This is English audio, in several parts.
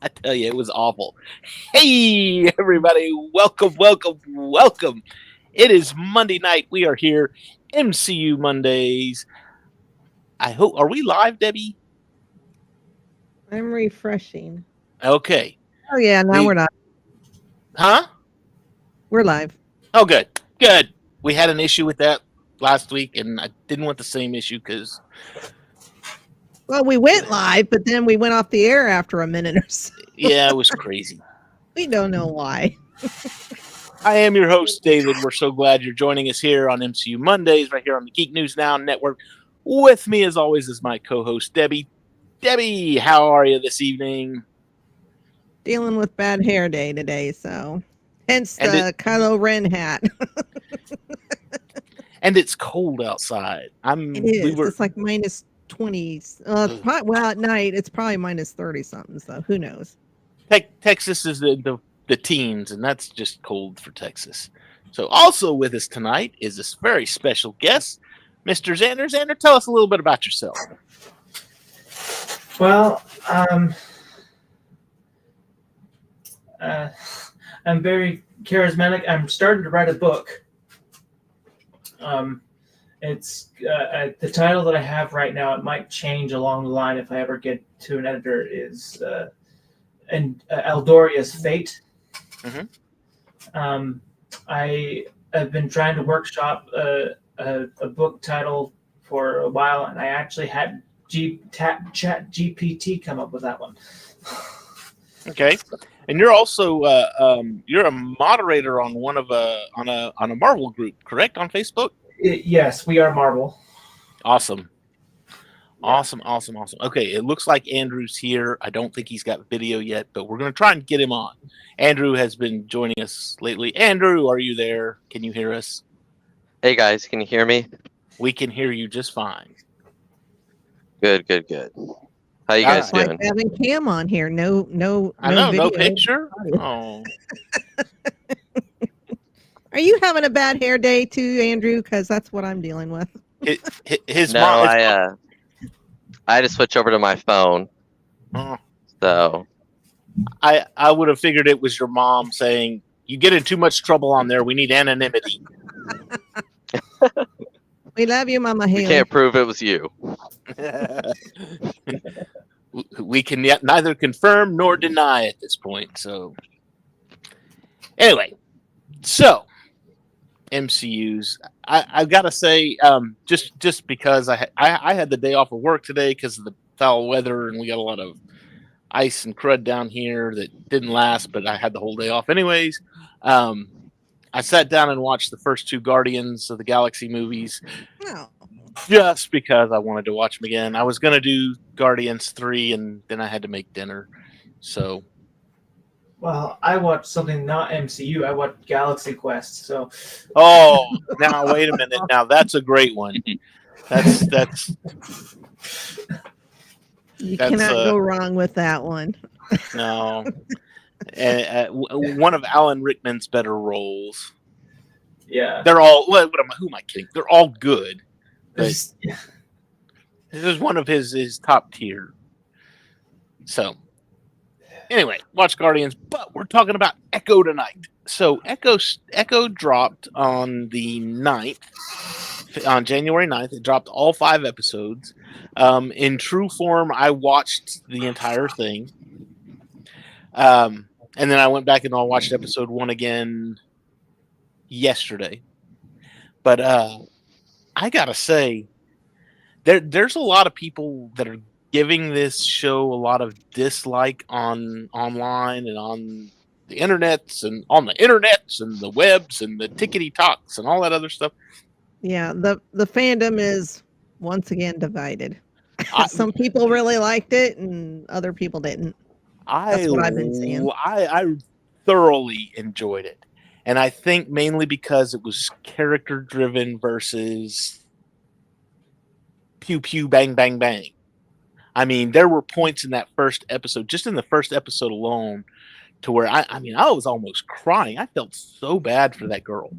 I tell you, it was awful. Hey, everybody, welcome, welcome, welcome. It is Monday night. We are here, MCU Mondays. I hope, are we live, Debbie? I'm refreshing. Okay. Oh yeah, now we're We, not. huh? We're live. Oh, good, good. We had an issue with that last week, and I didn't want the same issue because, Well, we went live, but then we went off the air after a minute or so. yeah, it was crazy. We don't know why. I am your host, David. We're so glad you're joining us here on MCU Mondays, right here on the Geek News Now Network. With me, as always, is my co host, Debbie. Debbie, how are you this evening? Dealing with bad hair day today, so hence And it the Kylo Ren hat. and it's cold outside. It We is. were It's like minus 20s. Well, at night it's probably minus 30 something. So who knows? Texas is the teens, and that's just cold for Texas. So also with us tonight is this very special guest, Mr. Xander. Xander, tell us a little bit about yourself. Well, I'm very charismatic. I'm starting to write a book. It's the title that I have right now. It might change along the line if I ever get to an editor. Is Eldoria's Fate. Mm-hmm. I have been trying to workshop a book title for a while, and I actually had Chat GPT come up with that one. Okay, and you're also you're a moderator on one of on a Marvel group, correct? On Facebook. Yes, we are Marvel. Awesome. Yeah. Awesome. Okay, it looks like Andrew's here. I don't think he's got video yet, but we're going to try and get him on. Andrew has been joining us lately. Andrew, are you there? Can you hear us? Hey guys, can you hear me? We can hear you just fine. Good. How you guys It's like doing? having Cam on here. No I know, video. no picture. Oh, Are you having a bad hair day too, Andrew? Because that's what I'm dealing with. his No, mom. I had to switch over to my phone. Oh, So I would have figured it was your mom saying, "You get in too much trouble on there. We need anonymity." We love you, Mama we Haley. can't prove it was you. We can yet neither confirm nor deny at this point. So, anyway, so MCU's. I've got to say, just because I had the day off of work today because of the foul weather, and we got a lot of ice and crud down here that didn't last, but I had the whole day off anyways. I sat down and watched the first two Guardians of the Galaxy movies. No. Just because I wanted to watch them again. I was going to do Guardians 3, and then I had to make dinner. So. Well, I watched something not MCU. I watched Galaxy Quest. So. Oh, now wait a minute. Now that's a great one. That's. You cannot go wrong with that one. No. One of Alan Rickman's better roles. Yeah. They're all. Who am I kidding? They're all good. But this is one of his top tier. So, anyway, watch Guardians, but we're talking about Echo tonight. So, Echo dropped on the 9th, on January 9th. It dropped all 5 episodes. In true form, I watched the entire thing. And then I went back and I watched episode 1 again yesterday. But I gotta say, there's a lot of people that are giving this show a lot of dislike online and on the internets and the webs and the tickety talks and all that other stuff. Yeah, the fandom is once again divided. Some people really liked it and other people didn't. That's what I've been seeing. I thoroughly enjoyed it. And I think mainly because it was character driven versus pew pew bang bang bang. I mean, there were points in that first episode, just in the first episode alone, to where I was almost crying. I felt so bad for that girl.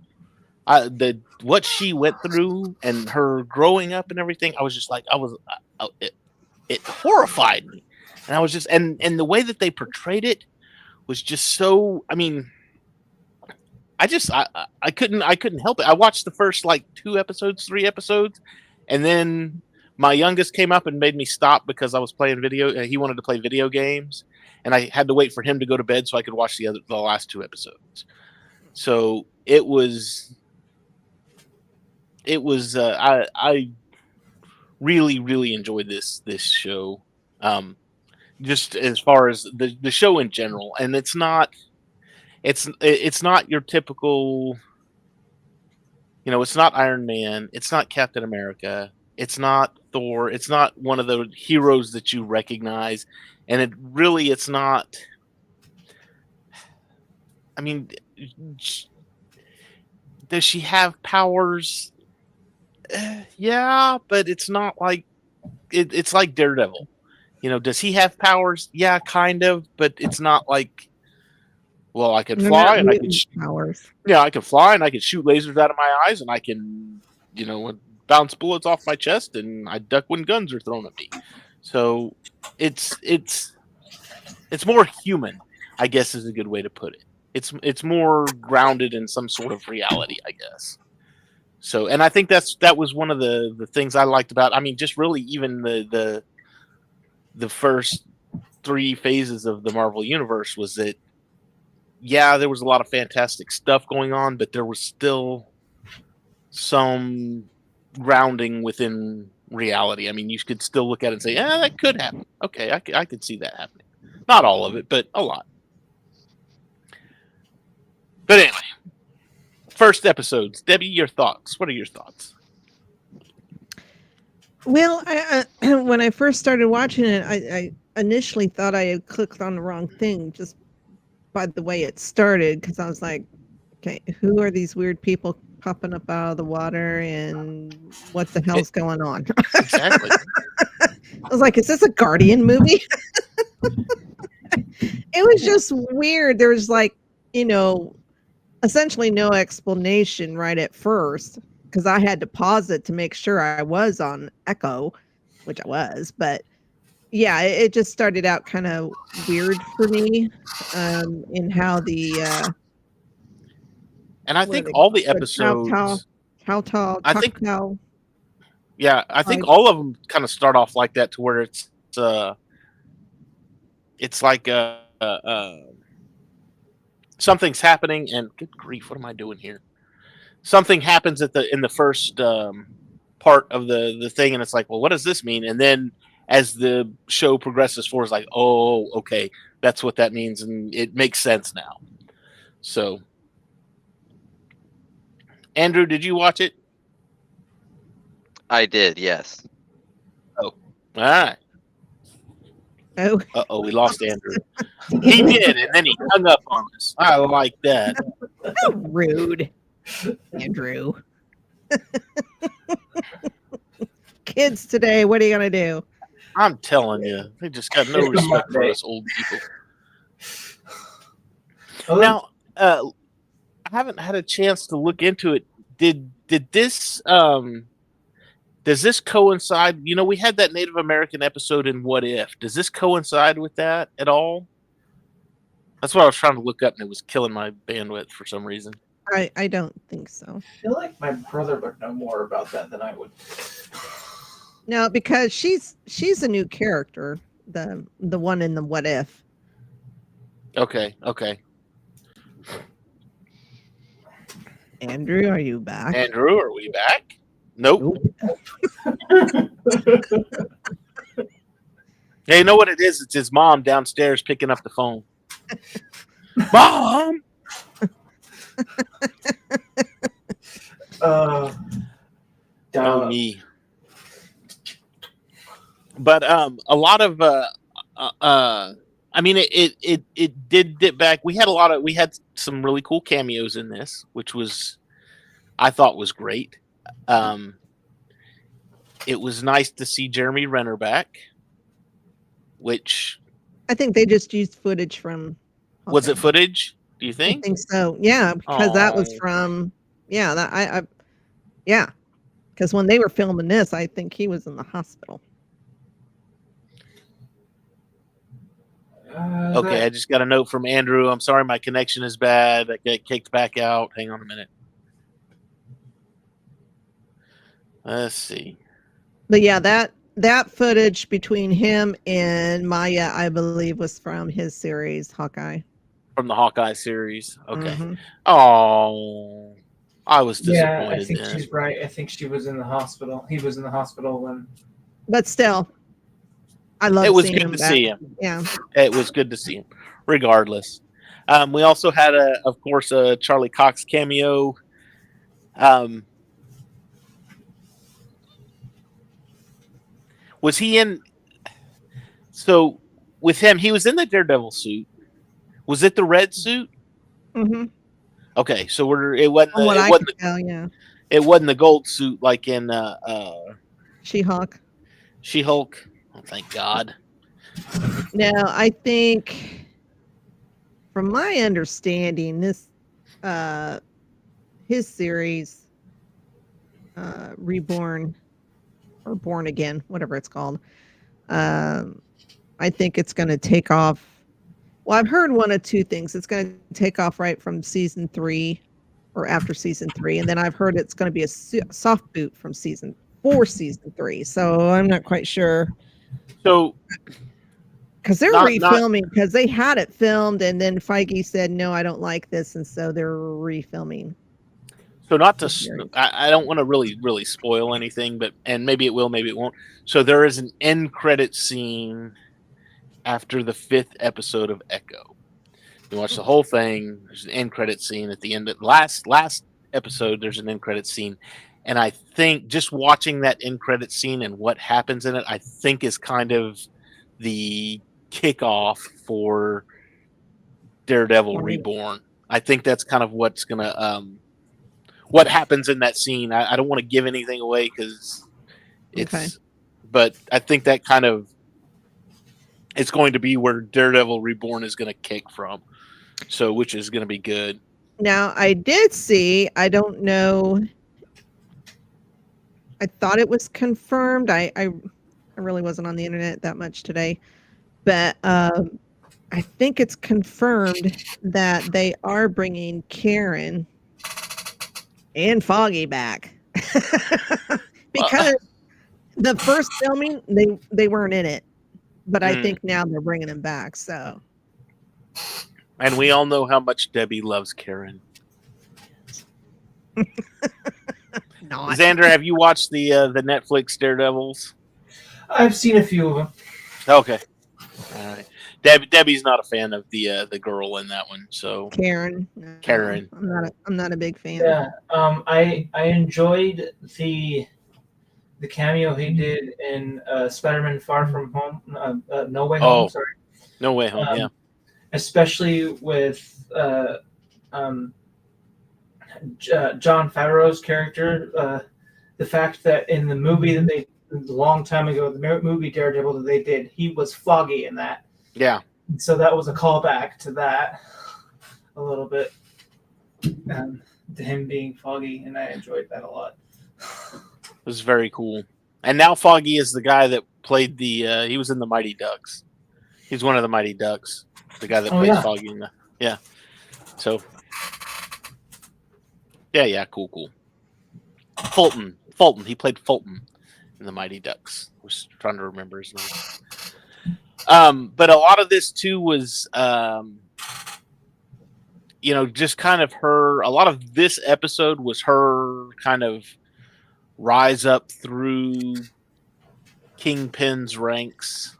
What she went through and her growing up and everything. I was just like, it horrified me. And I was just and the way that they portrayed it was just so. I mean, I couldn't help it. I watched the first like 3 episodes, and then my youngest came up and made me stop because I was playing video. He wanted to play video games, and I had to wait for him to go to bed so I could watch the last 2 episodes. So it was. I really enjoyed this show, just as far as the show in general, and it's not your typical, it's not Iron Man, it's not Captain America, it's not Thor, it's not one of the heroes that you recognize, and it's not. I mean, does she have powers? Yeah, but it's not like it's like Daredevil. Does he have powers? Yeah, kind of, but it's not like, well, I can fly and I can powers. Yeah, I can fly and I can shoot lasers out of my eyes and I can, bounce bullets off my chest and I duck when guns are thrown at me. So it's more human, I guess, is a good way to put it. It's more grounded in some sort of reality, I guess. So, and I think that was one of the things I liked about. I mean, just really even the first 3 phases of the Marvel Universe was that, yeah, there was a lot of fantastic stuff going on, but there was still some grounding within reality. I mean, you could still look at it and say, "Yeah, that could happen." Okay, I could see that happening. Not all of it, but a lot. But anyway. First episodes, Debbie, your thoughts. What are your thoughts? Well, when I first started watching it, I initially thought I had clicked on the wrong thing just by the way it started, because I was like, okay, who are these weird people popping up out of the water and what the hell's going on? Exactly. I was like, is this a Guardian movie? It was just weird. There was like, essentially no explanation right at first, because I had to pause it to make sure I was on Echo, which I was. But yeah, it just started out kind of weird for me, in how the and I think all the episodes, how tall, I think, yeah, I think all of them kind of start off like that, to where it's like something's happening, and good grief, what am I doing here? Something happens in the first part of the thing, and it's like, well, what does this mean? And then as the show progresses forward, it's like, oh, okay, that's what that means, and it makes sense now. So, Andrew, did you watch it? I did, yes. Oh, all right. Oh. Uh-oh, we lost Andrew. He did, and then he hung up on us. I like that. How rude, Andrew. Kids today, what are you going to do? I'm telling you, they just got no respect for us old people. Now, I haven't had a chance to look into it. Did this does this coincide? We had that Native American episode in What If. Does this coincide with that at all? That's what I was trying to look up, and it was killing my bandwidth for some reason. I don't think so. I feel like my brother would know more about that than I would. No, because she's a new character, the one in the What If. Okay. Andrew, are you back? Andrew, are we back? Nope. Hey, you know what it is? It's his mom downstairs picking up the phone. Mom! Oh, me. But a lot of I mean, it did dip back. We had some really cool cameos in this, which I thought was great. It was nice to see Jeremy Renner back, which I think they just used footage from. Was it footage? Do you think? I think so. Yeah, because that was from. Yeah, yeah, because when they were filming this, I think he was in the hospital. Okay, I just got a note from Andrew. I'm sorry, my connection is bad. I got kicked back out. Hang on a minute. Let's see. But yeah, that footage between him and Maya, I believe, was from his series Hawkeye. From the Hawkeye series. Okay. Mhm. Oh, I was Yeah, disappointed. I think then. she's right. I think she was in the hospital. He was in the hospital when. But still, I love It was seeing good him to back. see him. Yeah. It was good to see him, regardless. We also had, of course, a Charlie Cox cameo. Was he in? So with him, he was in the Daredevil suit. Was it the red suit? Mm-hmm. Okay, so it wasn't From what I can tell, yeah. It wasn't the gold suit like in She-Hulk. She-Hulk. Oh, thank God. No, I think, from my understanding, this his series, Reborn or Born Again, whatever it's called. I think it's going to take off. Well, I've heard one of two things. It's going to take off right from season 3 or after season 3, and then I've heard it's going to be a soft boot from season 3. So I'm not quite sure. So because they're refilming because they had it filmed and then Feige said no, I don't like this, and so they're refilming. So not to, I don't want to really spoil anything, but and maybe it will, maybe it won't. So there is an end credit scene after the 5th episode of Echo. You watch the whole thing. There's an end credit scene at the end of the last episode. There's an end credit scene, and I think just watching that end credit scene and what happens in it, I think is kind of the kickoff for Daredevil Reborn. I think that's kind of what's gonna what happens in that scene. I don't want to give anything away because it's, but I think that kind of it's going to be where Daredevil Reborn is going to kick from. So, which is going to be good. Now, I did see, I don't know, I thought it was confirmed. I really wasn't on the internet that much today, but I think it's confirmed that they are bringing Karen and Foggy back because the first filming they weren't in it, but I think now they're bringing them back. So, and we all know how much Debbie loves Karen. Xander, have you watched the Netflix Daredevils? I've seen a few of them. Okay, all right. Debbie's not a fan of the girl in that one, so Karen. I'm not a big fan. Yeah, I enjoyed the cameo he did in Spider-Man: Far From Home, No Way Home. Sorry, No Way Home. Yeah, especially with John Favreau's character. The fact that in the movie that they a long time ago, the movie Daredevil that they did, he was Foggy in that. Yeah. So that was a callback to that a little bit, to him being Foggy, and I enjoyed that a lot. It was very cool. And now Foggy is the guy that played the. He was in the Mighty Ducks. He's one of the Mighty Ducks. The guy that plays Foggy in the. Yeah. So. Yeah. Cool. Fulton. He played Fulton in the Mighty Ducks. I was trying to remember his name. But a lot of this too was, just kind of her. A lot of this episode was her kind of rise up through Kingpin's ranks.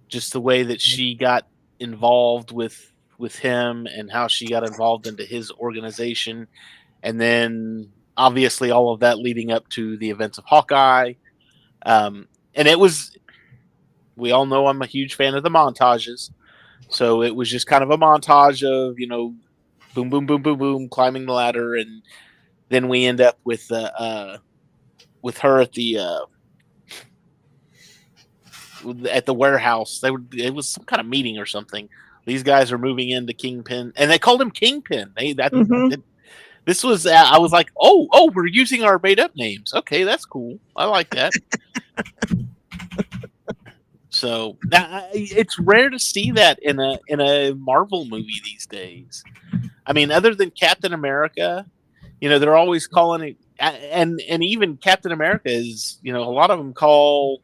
Just the way that she got involved with him and how she got involved into his organization, and then obviously all of that leading up to the events of Hawkeye. And it was. We all know I'm a huge fan of the montages. So it was just kind of a montage of, boom, boom, boom, boom, boom, climbing the ladder. And then we end up with her at the warehouse. It was some kind of meeting or something. These guys are moving into Kingpin, and they called him Kingpin. This was, I was like, oh, we're using our made up names. Okay, that's cool. I like that. So it's rare to see that in a Marvel movie these days. I mean, other than Captain America, they're always calling it, and even Captain America is, a lot of them call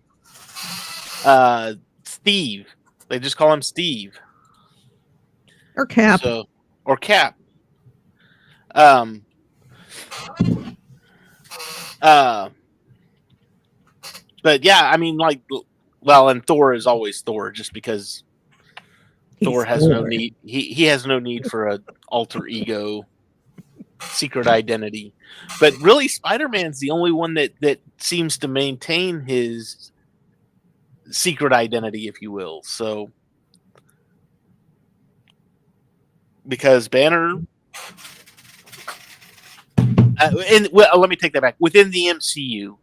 Steve. They just call him Steve Or Cap. Or Cap. But yeah, I mean, and Thor is always Thor, just because Thor has no need. He has no need for an alter ego, secret identity. But really, Spider-Man's the only one that seems to maintain his secret identity, if you will. So, because Banner, let me take that back. Within the MCU,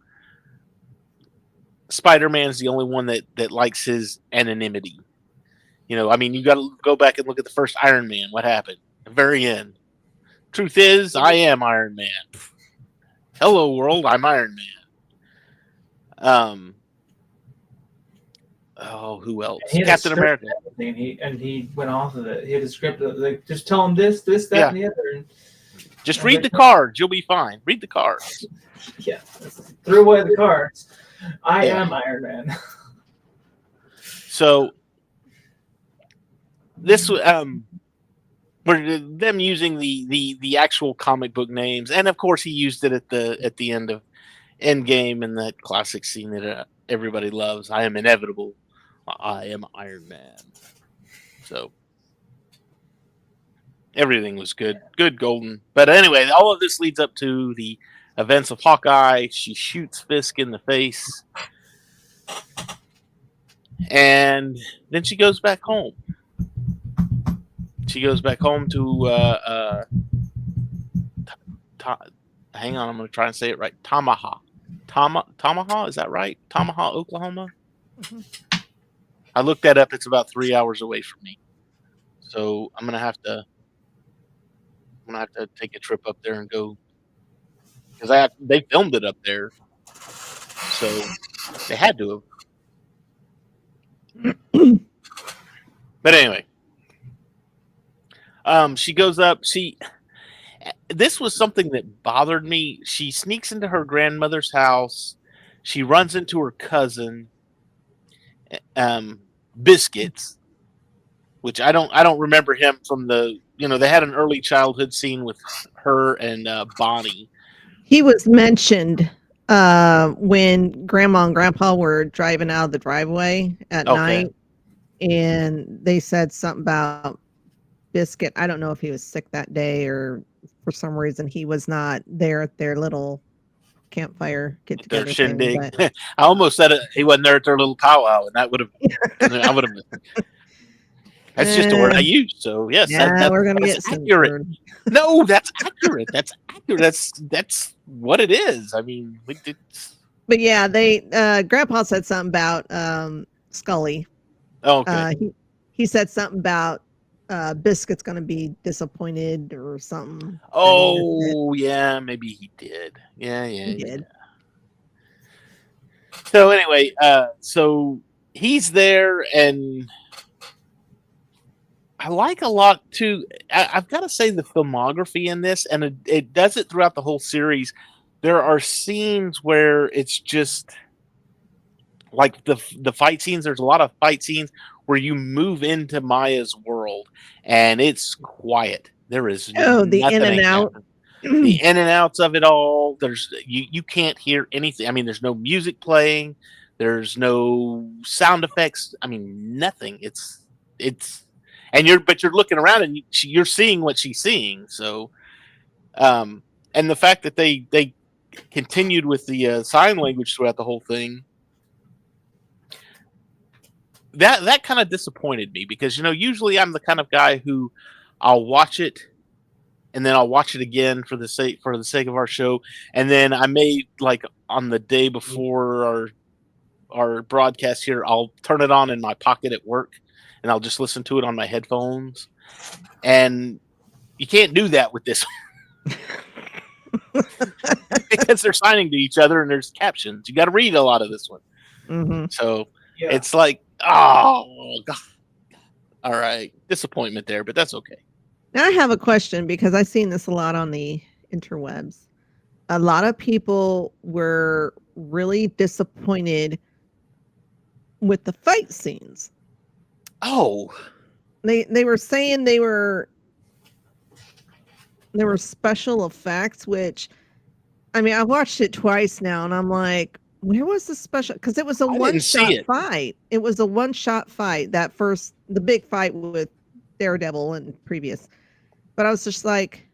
Spider-Man's the only one that likes his anonymity. I mean, you got to go back and look at the first Iron Man. What happened? The very end. Truth is, I am Iron Man. Hello, world. I'm Iron Man. Who else? Captain America. And he went off of it. He had a script like, just tell him this, that, and the other. And just read the cards. You'll be fine. Read the cards. Yeah. Threw away the cards. I am Iron Man. So this were them using the actual comic book names, and of course he used it at the end of Endgame in that classic scene that everybody loves. I am inevitable. I am Iron Man. So everything was good, golden. But anyway, all of this leads up to the events of Hawkeye. She shoots Fisk in the face, and then she goes back home. She goes back home to hang on, I'm going to try and say it right. Tamaha, is that right? Tamaha, Oklahoma. Mm-hmm. I looked that up. It's about 3 hours away from me, so I'm gonna have to take a trip up there and go, because they filmed it up there, so they had to have. But anyway. She goes up. This was something that bothered me. She sneaks into her grandmother's house. She runs into her cousin, Biscuits, which I don't remember him from the. They had an early childhood scene with her and Bonnie. He was mentioned when Grandma and Grandpa were driving out of the driveway at night, and they said something about Biscuit. I don't know if he was sick that day or for some reason he was not there at their little campfire get together. Their shindig. I almost said he wasn't there at their little powwow, and that would have. I would have. That's just a word I use. So yes, we're gonna get accurate. No, that's accurate. That's accurate. That's what it is. I mean, But yeah, they Grandpa said something about Scully. Oh, okay. He said something about Biscuit's going to be disappointed or something. Oh, yeah, maybe he did. Yeah, he did. So anyway, so he's there, and I like a lot too. I've got to say the filmography in this, and it does it throughout the whole series. There are scenes where it's just like the fight scenes. There's a lot of fight scenes where you move into Maya's world and it's quiet. There is the in and out. The in and outs of it all. There's you can't hear anything. I mean, there's no music playing. There's no sound effects. I mean, nothing. It's and you're looking around and you're seeing what she's seeing. So, and the fact that they continued with the sign language throughout the whole thing. That kind of disappointed me because usually I'm the kind of guy who I'll watch it and then I'll watch it again for the sake of our show, and then I may, like, on the day before our broadcast here, I'll turn it on in my pocket at work and I'll just listen to it on my headphones, and you can't do that with this because they're signing to each other and there's captions. You got to read a lot of this one. Mm-hmm. So it's like Oh God! All right, disappointment there, but that's okay. Now I have a question because I've seen this a lot on the interwebs. A lot of people were really disappointed with the fight scenes. Oh, They were saying they were special effects, which I mean I watched it twice now, and I'm like, where was the special? Because it was a I didn't one see shot it. fight. It was a one shot fight. The big fight with Daredevil and previous. But I was just like,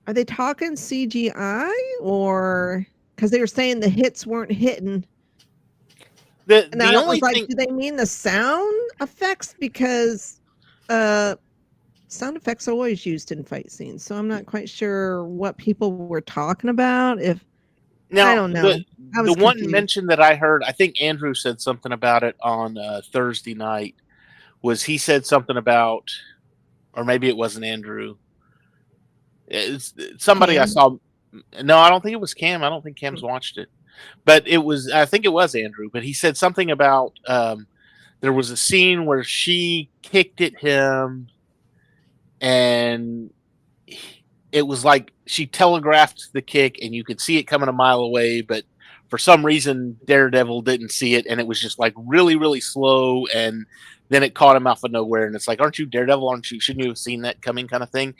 are they talking CGI or because they were saying the hits weren't hitting? And The I only was like, thing, do they mean the sound effects? Because sound effects are always used in fight scenes. So I'm not quite sure what people were talking about. I now don't know. I the was one confused. mention that I heard, I think Andrew said something about it on Thursday night. Was he said something about, or maybe it wasn't Andrew. It's somebody I Cam? saw. No, I don't think it was Cam. I don't think Cam's watched it, but it was. I think it was Andrew. But he said something about there was a scene where she kicked at him, and it was like she telegraphed the kick, and you could see it coming a mile away. But for some reason, Daredevil didn't see it, and it was just like really, really slow. And then it caught him off of nowhere, and it's like, "Aren't you Daredevil? Aren't you? Shouldn't you have seen that coming?" Kind of thing.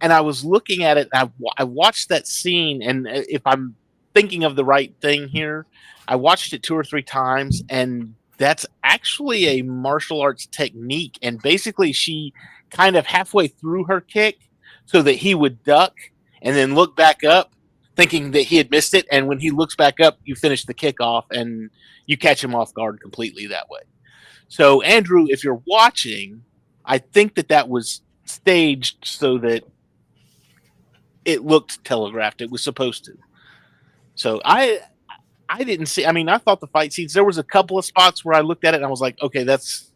And I was looking at it. I watched that scene, and if I'm thinking of the right thing here, I watched it 2 or 3 times, and that's actually a martial arts technique. And basically, she kind of halfway through her kick, so that he would duck and then look back up, thinking that he had missed it. And when he looks back up, you finish the kick off, and you catch him off guard completely that way. So, Andrew, if you're watching, I think that was staged so that it looked telegraphed. It was supposed to. So I didn't see. I mean, I thought the fight scenes. There was a couple of spots where I looked at it and I was like, okay, that's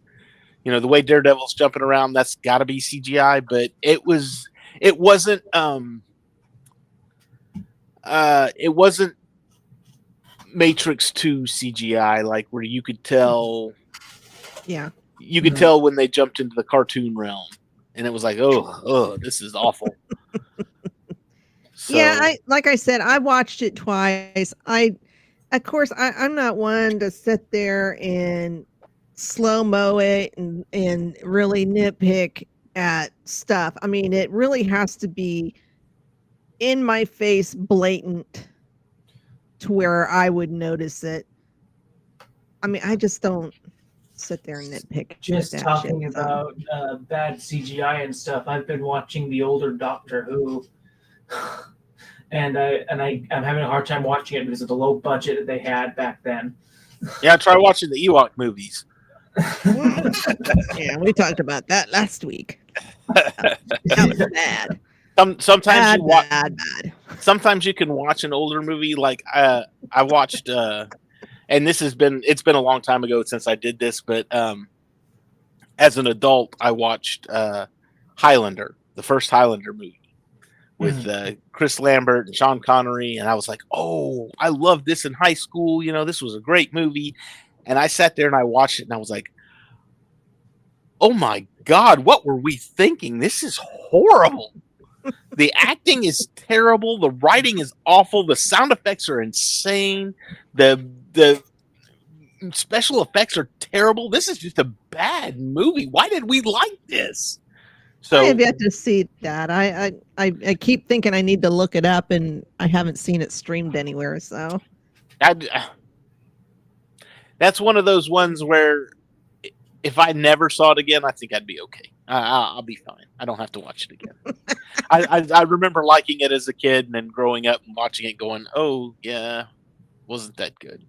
the way Daredevil's jumping around. That's got to be CGI. But it was. It wasn't. It wasn't Matrix 2 CGI, like where you could tell. Yeah. You could tell when they jumped into the cartoon realm, and it was like, oh, this is awful. So, Yeah, like I said, I watched it twice. Of course, I'm not one to sit there and slow-mo it and really nitpick at stuff. I mean, it really has to be in my face, blatant, to where I would notice it. I mean, I just don't sit there and nitpick. Just that talking shit, so. about bad CGI and stuff. I've been watching the older Doctor Who, and I'm having a hard time watching it because of the low budget that they had back then. yeah, try watching the Ewok movies. Yeah, we talked about that last week. That was bad. Sometimes Bad. Sometimes you can watch an older movie. Like I watched, and it's been a long time ago since I did this, but as an adult, I watched Highlander, the first Highlander movie with Chris Lambert and Sean Connery, and I was like, oh, I loved this in high school. This was a great movie, and I sat there and I watched it, and I was like, oh my God, what were we thinking? This is horrible. The acting is terrible. The writing is awful. The sound effects are insane. The special effects are terrible. This is just a bad movie. Why did we like this? So I have yet to see that. I keep thinking I need to look it up, and I haven't seen it streamed anywhere. So that's one of those ones where if I never saw it again, I think I'd be okay. I'll be fine. I don't have to watch it again. I remember liking it as a kid and then growing up and watching it going, oh, yeah, wasn't that good.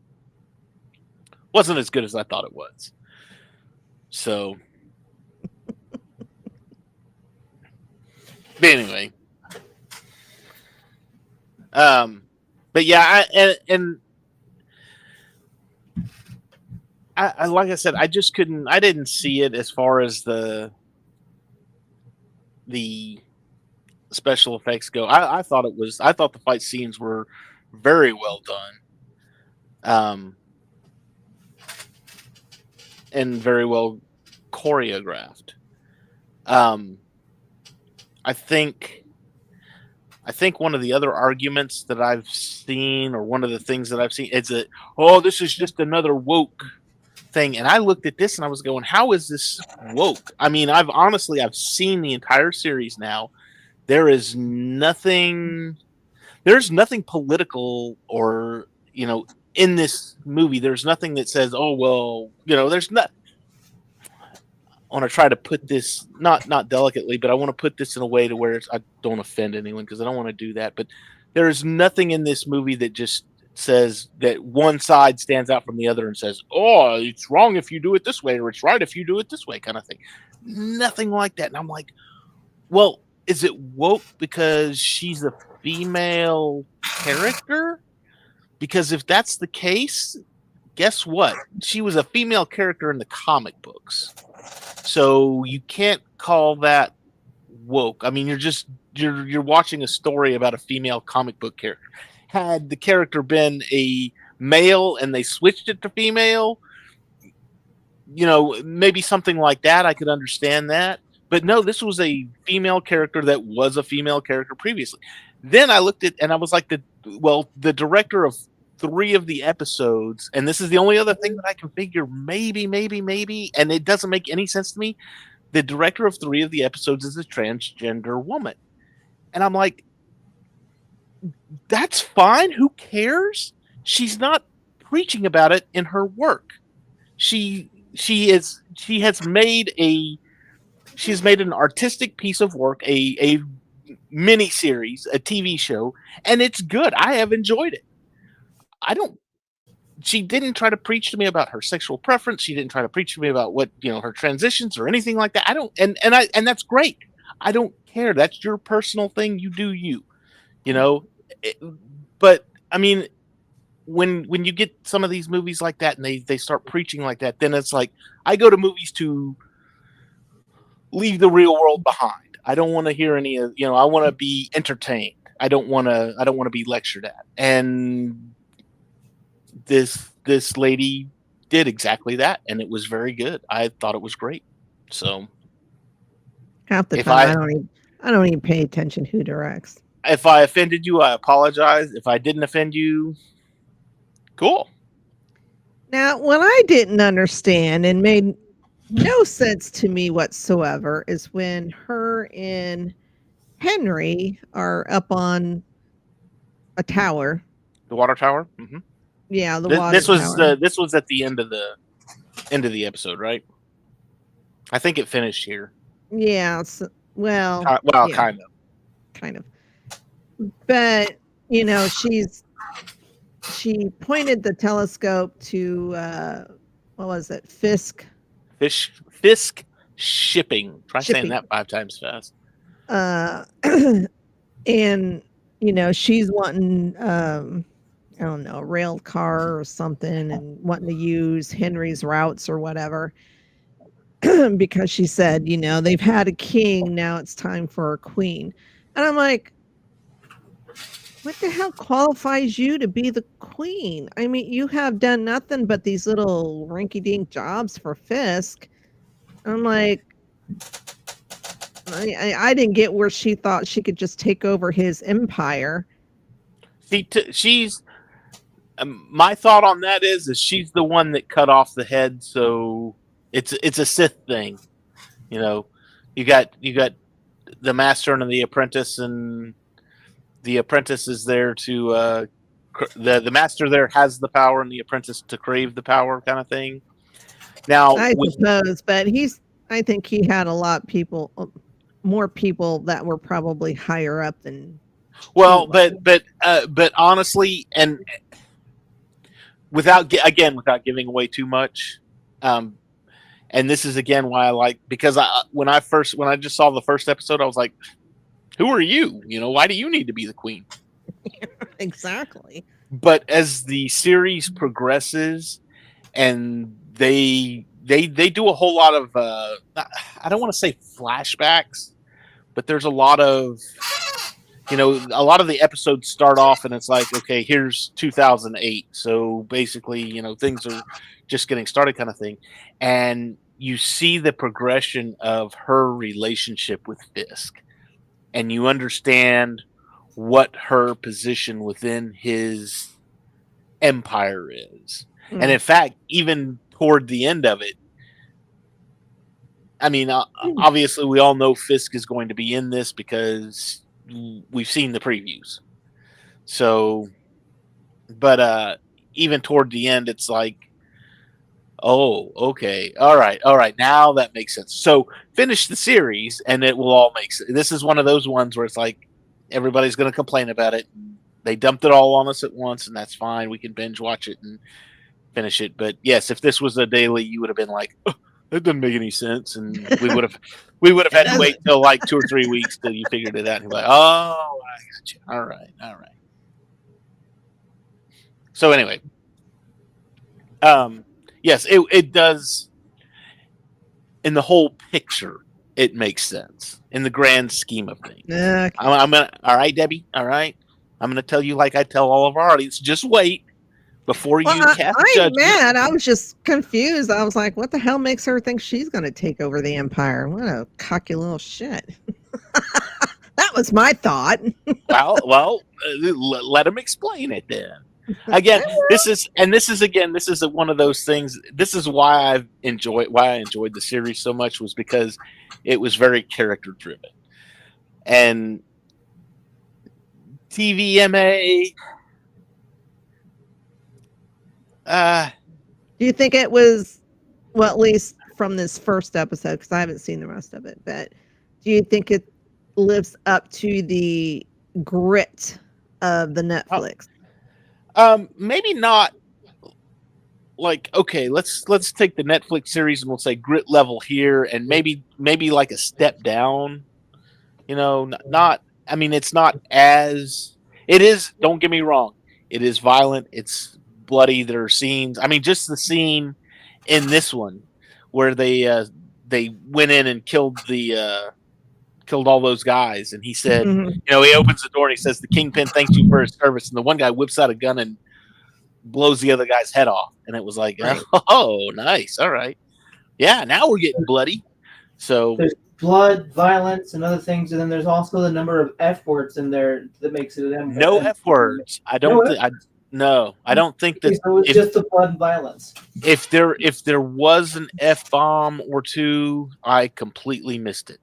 Wasn't as good as I thought it was. So, but anyway. But yeah, I like I said, I just couldn't. I didn't see it as far as the special effects go. I thought the fight scenes were very well done. and very well choreographed. I think one of the other arguments that I've seen, or one of the things that I've seen, is that, oh, this is just another woke thing. And I looked at this and I was going, how is this woke? I mean, I've seen the entire series now. There's nothing political, or, in this movie. There's nothing that says, oh, well, there's not. I want to try to put this not delicately, but I want to put this in a way to where I don't offend anyone, because I don't want to do that. But there is nothing in this movie that just says that one side stands out from the other and says, "Oh, it's wrong if you do it this way," or "It's right if you do it this way," kind of thing. Nothing like that. And I'm like, well, is it woke because she's a female character? Because if that's the case, guess what? She was a female character in the comic books. So you can't call that woke. I mean, you're watching a story about a female comic book character. Had the character been a male and they switched it to female, maybe something like that, I could understand that. But no, this was a female character that was a female character previously. Then I looked at, and I was like, the director of 3 of the episodes, and this is the only other thing that I can figure, maybe, and it doesn't make any sense to me. The director of 3 of the episodes is a transgender woman. And I'm like, that's fine. Who cares? She's not preaching about it in her work. She has made an artistic piece of work, a mini series, a TV show, and it's good. I have enjoyed it. She didn't try to preach to me about her sexual preference. She didn't try to preach to me about what, her transitions or anything like that. And that's great. I don't care. That's your personal thing. You do you, but I mean, when you get some of these movies like that and they start preaching like that, then it's like, I go to movies to leave the real world behind. I don't want to hear any of, I want to be entertained. I don't want to be lectured at. And this lady did exactly that, and it was very good. I thought it was great. So half the time I don't even pay attention who directs. If I offended you, I apologize. If I didn't offend you, cool. Now, what I didn't understand and made no sense to me whatsoever is when her and Henry are up on a tower. The water tower? Mm-hmm. Yeah, the water tower. This was at the end of the episode, right? I think it finished here. Yeah. Well, yeah. Kind of. But, she pointed the telescope to, what was it? Fisk shipping. Try saying that 5 times fast. And, she's wanting, I don't know, a rail car or something, and wanting to use Henry's routes or whatever. Because she said, they've had a king, now it's time for a queen. And I'm like, what the hell qualifies you to be the queen? I mean, you have done nothing but these little rinky-dink jobs for Fisk. I'm like, I didn't get where she thought she could just take over his empire. She's my thought on that is she's the one that cut off the head, so it's a Sith thing. You got the master and the apprentice, and the apprentice is there to the master there has the power, and the apprentice to crave the power, kind of thing. Now, I suppose, but I think he had a lot of people, more people that were probably higher up than. Well, but honestly, and without giving away too much, and this is again why I like, because when I just saw the first episode, I was like, who are you? Why do you need to be the queen? Exactly. But as the series progresses, and they do a whole lot of I don't want to say flashbacks, but there's a lot of you know, a lot of the episodes start off and it's like, okay, here's 2008. So basically, you know, things are just getting started kind of thing. And you see the progression of her relationship with Fisk and you understand what her position within his empire is. And in fact, even toward the end of it, I mean, obviously we all know Fisk is going to be in this because we've seen the previews. So, but even toward the end, it's like, oh, okay, all right, now that makes sense. So finish the series, and it will all make sense. This is one of those ones where it's like everybody's going to complain about it. They dumped it all on us at once, and that's fine. We can binge watch it and finish it. But yes, if this was a daily, you would have been like, oh, that doesn't make any sense, and we would have had to wait till like 2 or 3 weeks till you figured it out. And you're like, oh, I got you. All right. So anyway, yes, it does. In the whole picture, it makes sense in the grand scheme of things. Okay. I'm gonna. All right, Debbie. All right, I'm gonna tell you like I tell all of our audience. Just wait before you cast I ain't judgment. mad. I was just confused. I was like, what the hell makes her think she's going to take over the empire? What a cocky little shit. That was my thought. Well, let him explain it then. Again, this is one of those things. This is why I enjoyed the series so much, was because it was very character driven. And TVMA, Do you think it was, well, at least from this first episode, because I haven't seen the rest of it, but do you think it lives up to the grit of the Netflix? maybe not. Like, okay, let's take the Netflix series and we'll say grit level here, and maybe like a step down. You know, not. I mean, it's not as it is. Don't get me wrong. It is violent. It's bloody. There are scenes. I mean, just the scene in this one where they went in and killed all those guys, and he said, Mhm. you know, he opens the door and he says, "The Kingpin thanks you for his service," and the one guy whips out a gun and blows the other guy's head off, and it was like, Right. oh, nice, all right, yeah, now we're getting bloody. So There's blood, violence, and other things, and then there's also the number of F words in there that makes it an no F words. I don't think that. So it's just the blood and violence. If there was an F bomb or two, I completely missed it,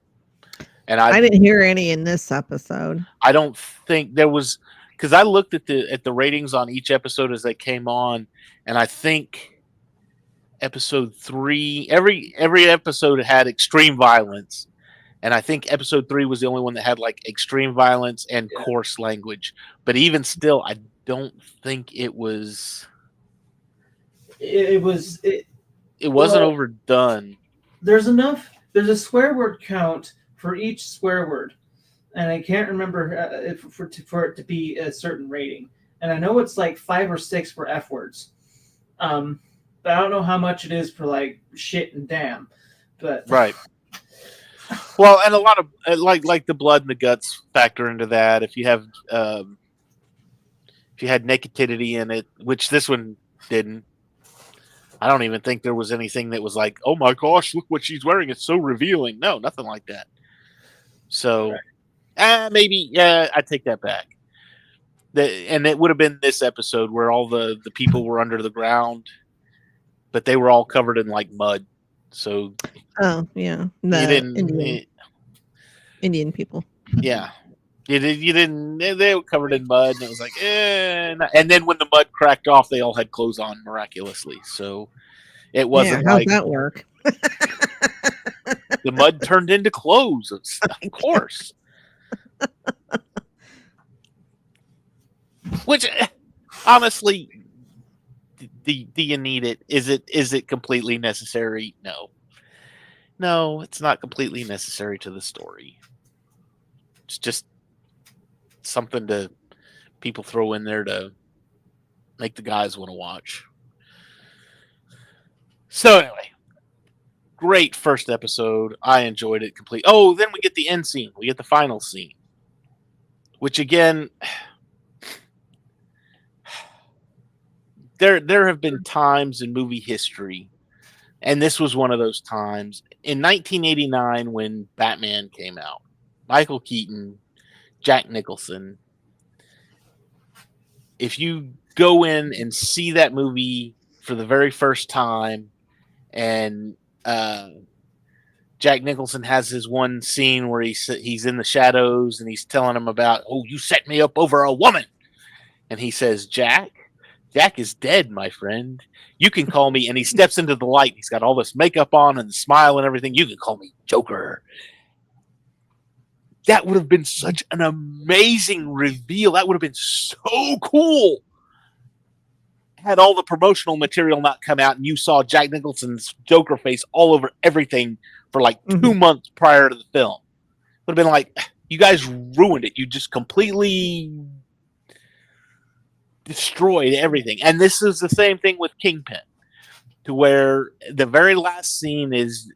and I didn't hear any in this episode. I don't think there was, because I looked at the ratings on each episode as they came on, and I think episode 3, every episode had extreme violence, and I think episode 3 was the only one that had like extreme violence and coarse language. But even still, I don't think it was. It wasn't overdone. There's a swear word count for each swear word, and I can't remember for it to be a certain rating. And I know it's like 5 or 6 for F words. But I don't know how much it is for like shit and damn. But right. Well, and a lot of like the blood and the guts factor into that. If you have if you had nakedity in it, which this one didn't. I don't even think there was anything that was like, oh my gosh, look what she's wearing. It's so revealing. No, nothing like that. So maybe, I take that back. And it would have been this episode where all the people were under the ground, but they were all covered in like mud. So oh yeah, Indian people. Yeah, you didn't. They were covered in mud, and it was like, and then when the mud cracked off, they all had clothes on miraculously. So it wasn't how'd like that work? the mud turned into clothes, of course. Which, honestly, do you need it? Is it completely necessary? No, it's not completely necessary to the story. It's just something to people throw in there to make the guys want to watch. So anyway, great first episode. I enjoyed it completely. Oh, then we get the end scene. We get the final scene which again, there have been times in movie history, and this was one of those times. In 1989, when Batman came out, Michael Keaton, Jack Nicholson, if you go in and see that movie for the very first time, and Jack Nicholson has his one scene where he's in the shadows and he's telling him about, oh, you set me up over a woman. And he says, Jack is dead, my friend. You can call me. And he steps into the light. He's got all this makeup on and the smile and everything. You can call me Joker. That would have been such an amazing reveal. That would have been so cool. Had all the promotional material not come out and you saw Jack Nicholson's Joker face all over everything for like 2 months prior to the film. Would have been like, you guys ruined it. You just completely destroyed everything. And this is the same thing with Kingpin, to where the very last scene is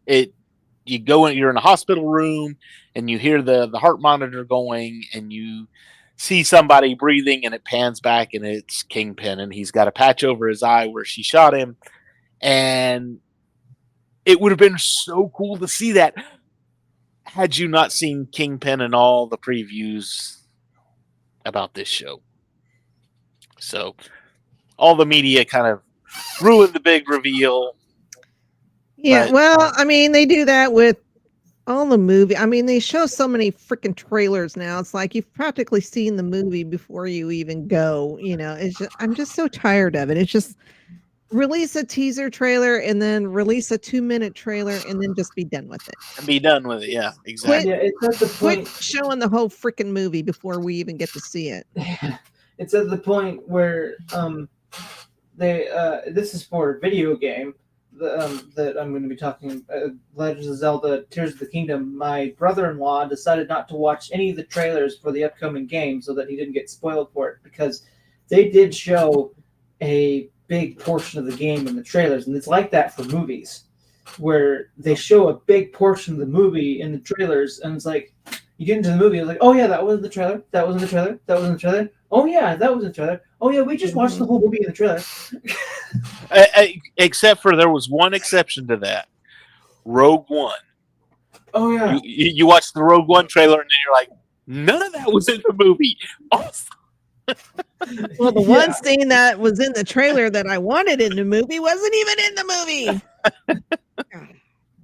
you go in, you're in a hospital room and you hear the heart monitor going and you see somebody breathing and it pans back and it's Kingpin and he's got a patch over his eye where she shot him. And it would have been so cool to see that had you not seen Kingpin and all the previews about this show. So all the media kind of ruined the big reveal. Yeah, well, I mean, they do that with all the movie. I mean, they show so many freaking trailers now. It's like you've practically seen the movie before you even go. You know, I'm just so tired of it. It's just release a teaser trailer and then release a 2-minute trailer and then just be done with it. And be done with it. Yeah, exactly. Yeah, it's at the point. Quit showing the whole freaking movie before we even get to see it. It's at the point where this is for a video game that I'm going to be talking Legends of Zelda Tears of the Kingdom. My brother-in-law decided not to watch any of the trailers for the upcoming game so that he didn't get spoiled for it, because they did show a big portion of the game in the trailers, and it's like that for movies where they show a big portion of the movie in the trailers, and it's like you get into the movie, it's like, oh yeah, that was in the trailer, that was in the trailer, that was in the trailer, oh yeah, that was in the trailer, oh yeah, we just watched the whole movie in the trailer. Except for there was one exception to that, Rogue One. Oh yeah, you watched the Rogue One trailer and then you're like, none of that was in the movie. Awesome. Well, the one scene that was in the trailer that I wanted in the movie wasn't even in the movie.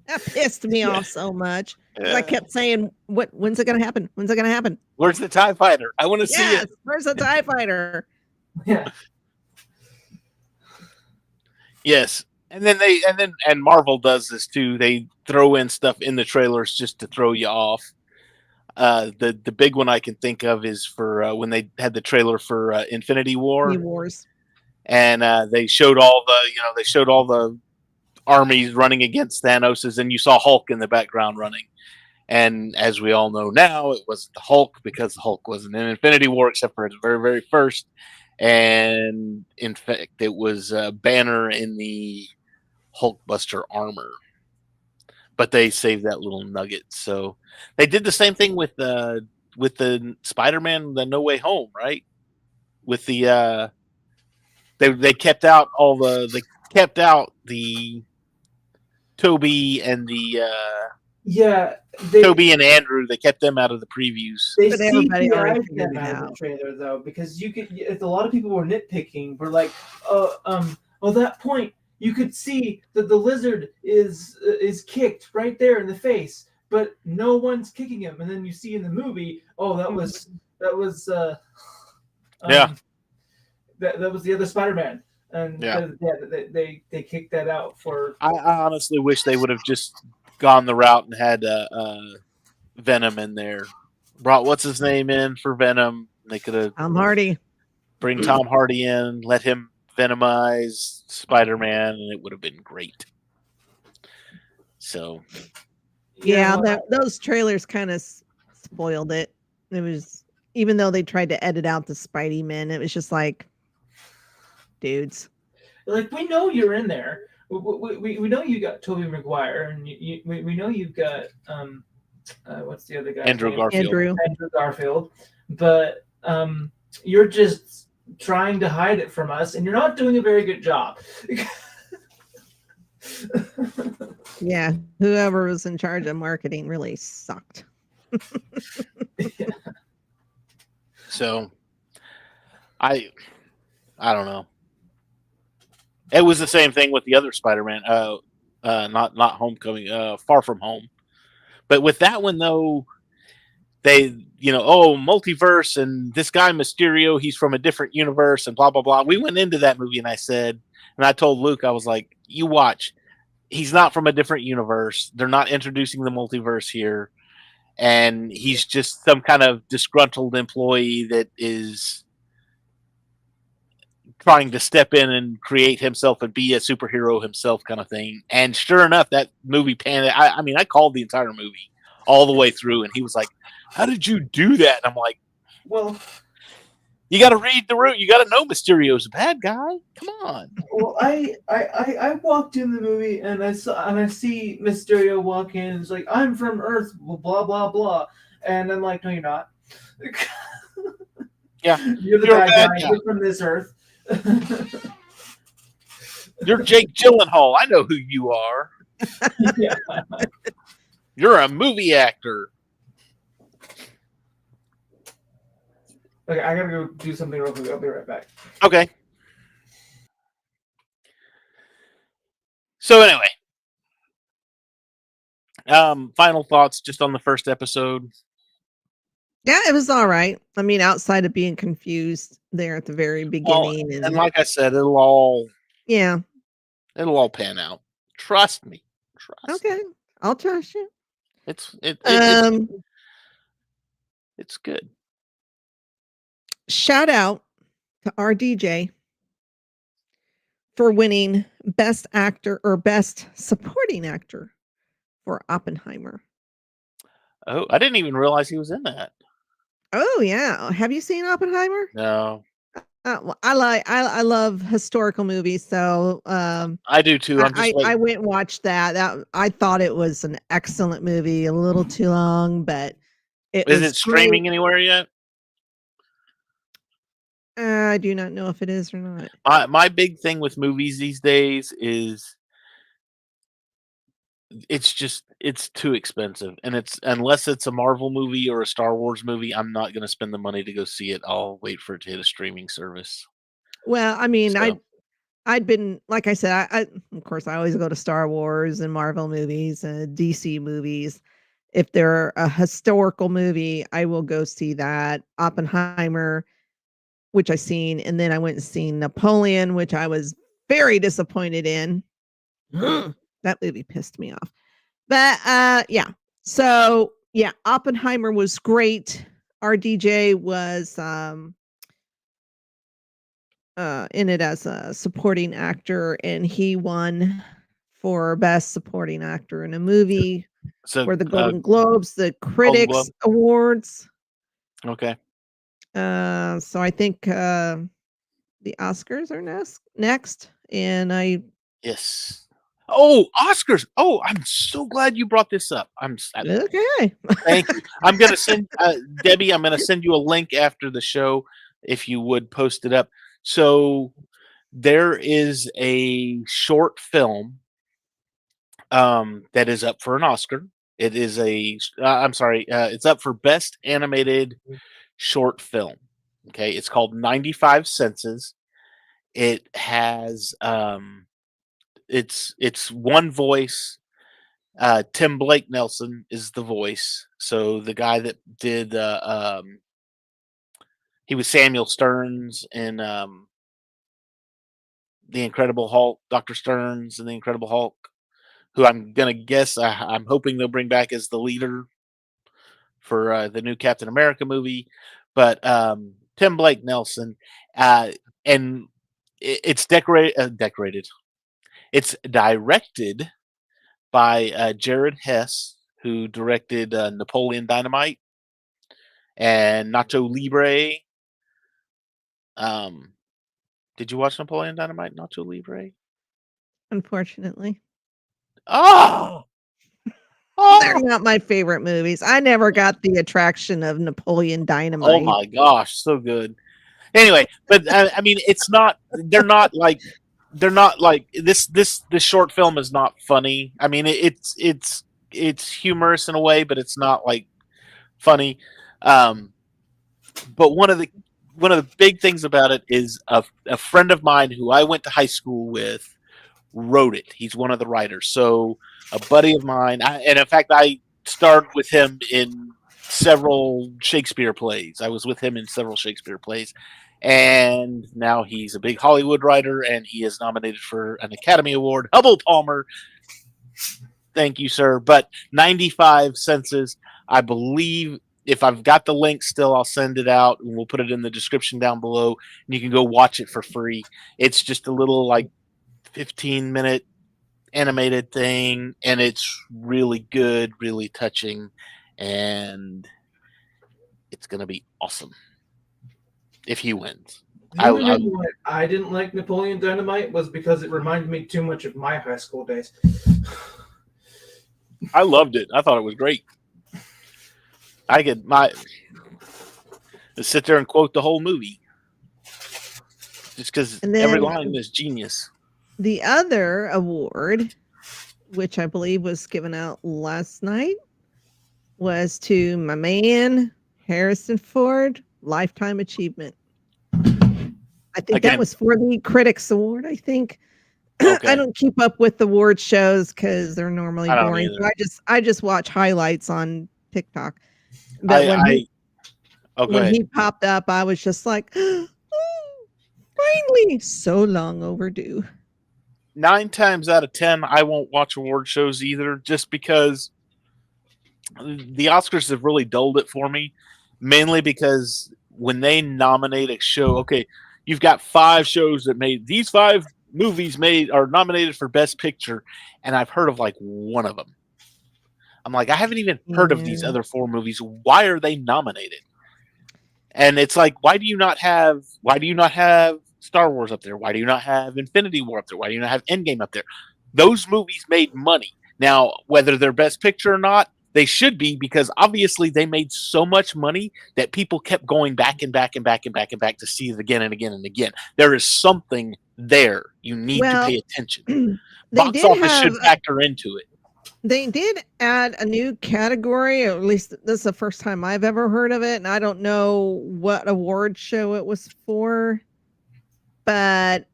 That pissed me off so much. I kept saying, when's it going to happen? When's it going to happen? Where's the TIE fighter? I want to see it. Where's the TIE fighter? Yeah. Yes. And Marvel does this too. They throw in stuff in the trailers just to throw you off. The big one I can think of is for when they had the trailer for Infinity War. Wars. And they showed all the armies running against Thanos, and you saw Hulk in the background running. And as we all know now, it wasn't the Hulk, because the Hulk wasn't in Infinity War except for its very, very first. And in fact, it was Banner in the Hulkbuster armor. But they saved that little nugget. So they did the same thing with the Spider-Man, the No Way Home, right? With the they kept out the Toby and the Toby and Andrew. They kept them out of the previews. They But everybody already CGI'd figured them it out of out. the trailer though, because a lot of people were nitpicking. We're like, that point you could see that the lizard is kicked right there in the face, but no one's kicking him. And then you see in the movie, that was that was the other Spider-Man. And they kicked that out for. I honestly wish they would have just gone the route and had Venom in there. Brought what's his name in for Venom. They could have Tom Hardy. Bring Tom Hardy in, let him venomize Spider-Man, and it would have been great. So, those trailers kind of spoiled it. It was, even though they tried to edit out the Spidey men, it was just like, dudes. Like, we know you're in there. We know you got Tobey Maguire, and we know you've got what's the other guy? Andrew Garfield. Andrew Garfield. but you're just trying to hide it from us, and you're not doing a very good job. Yeah, whoever was in charge of marketing really sucked. So I don't know. It was the same thing with the other Spider-Man. Not Homecoming. Far From Home. But with that one though, they multiverse and this guy Mysterio, he's from a different universe and blah blah blah. We went into that movie and I told Luke, I was like, you watch. He's not from a different universe. They're not introducing the multiverse here. And he's just some kind of disgruntled employee that is trying to step in and create himself and be a superhero himself kind of thing. And sure enough, that movie panned. I called the entire movie all the way through, and he was like, how did you do that? And I'm like, well, you got to read the room. You got to know Mysterio's a bad guy. Come on. Well, I walked in the movie and I see Mysterio walk in. It's like, I'm from Earth, blah blah blah, and I'm like, no, you're not. Yeah, you're the bad guy. You're from this Earth. You're Jake Gyllenhaal. I know who you are. Yeah. You're a movie actor. Okay, I gotta go do something real quick. I'll be right back. Okay. So anyway, final thoughts just on the first episode. Yeah, it was all right. I mean, outside of being confused there at the very beginning, and like I said, it'll all pan out. Trust me. Okay, I'll trust you. It's good. Shout out to RDJ for winning Best Actor or Best Supporting Actor for Oppenheimer. Oh, I didn't even realize he was in that. Oh yeah, have you seen Oppenheimer? No. Well, I love historical movies, so I do too. I went and watched that. I thought it was an excellent movie, a little too long, but is it streaming anywhere yet? I do not know if it is or not. My big thing with movies these days is it's too expensive, and unless it's a Marvel movie or a Star Wars movie, I'm not going to spend the money to go see it. I'll wait for it to hit a streaming service. Well, I mean, I'd been, like I said, I of course I always go to Star Wars and Marvel movies and DC movies. If they're a historical movie, I will go see that. Oppenheimer, which I seen, and then I went and seen Napoleon, which I was very disappointed in. That movie pissed me off. But yeah. So yeah, Oppenheimer was great. RDJ was in it as a supporting actor, and he won for best supporting actor in a movie for the Golden Globes, the Critics Awards. Okay. So I think the Oscars are next, and yes. Oh, Oscars! Oh, I'm so glad you brought this up. Okay. Thank you. I'm gonna send Debbie. I'm gonna send you a link after the show if you would post it up. So there is a short film that is up for an Oscar. It is it's up for Best Animated Short Film. Okay, it's called 95 Senses. It has it's one voice. Tim Blake Nelson is the voice. So the guy that did he was Samuel Stearns in The Incredible Hulk, Dr. Stearns and The Incredible Hulk, who I'm gonna guess I'm hoping they'll bring back as the leader for the new Captain America movie. But Tim Blake Nelson, and it's decorated. It's directed by Jared Hess, who directed Napoleon Dynamite and Nacho Libre. Did you watch Napoleon Dynamite, Nacho Libre? Unfortunately. Oh, They're not my favorite movies. I never got the attraction of Napoleon Dynamite. Oh my gosh, so good. Anyway, but I mean, it's not. They're not like this short film is not funny. I mean, it's humorous in a way, but it's not like funny. But one of the big things about it is a friend of mine who I went to high school with wrote it. He's one of the writers. So a buddy of mine, and in fact, I starred with him in several Shakespeare plays. I was with him in several Shakespeare plays. And now he's a big Hollywood writer, and he is nominated for an Academy Award. Hubble Palmer. Thank you, sir. But 95 Senses, I believe. If I've got the link still, I'll send it out, and we'll put it in the description down below, and you can go watch it for free. It's just a little, like, 15-minute animated thing, and it's really good, really touching, and it's going to be awesome if he wins. The only reason why I didn't like Napoleon Dynamite was because it reminded me too much of my high school days. I loved it. I thought it was great. I could sit there and quote the whole movie just because every line is genius. The other award, which I believe was given out last night, was to my man Harrison Ford, Lifetime Achievement. I think that was for the Critics Award. I think. Okay. I don't keep up with award shows because they're normally boring. So I just watch highlights on TikTok. But when he popped up, I was just like, oh, finally, so long overdue. 9 times out of 10, I won't watch award shows either, just because the Oscars have really dulled it for me, mainly because when they nominate a show, okay, you've got 5 shows that made these 5 movies are nominated for Best Picture, and I've heard of like one of them. I'm like, I haven't even heard of these other 4 movies. Why are they nominated? And it's like, why do you not have Star Wars up there? Why do you not have Infinity War up there? Why do you not have Endgame up there? Those movies made money. Now, whether they're Best Picture or not, they should be, because obviously they made so much money that people kept going back and back and back and back and back to see it again and again and again. There is something there. You need to pay attention. Box office should factor into it. They did add a new category, or at least this is the first time I've ever heard of it, and I don't know what award show it was for. But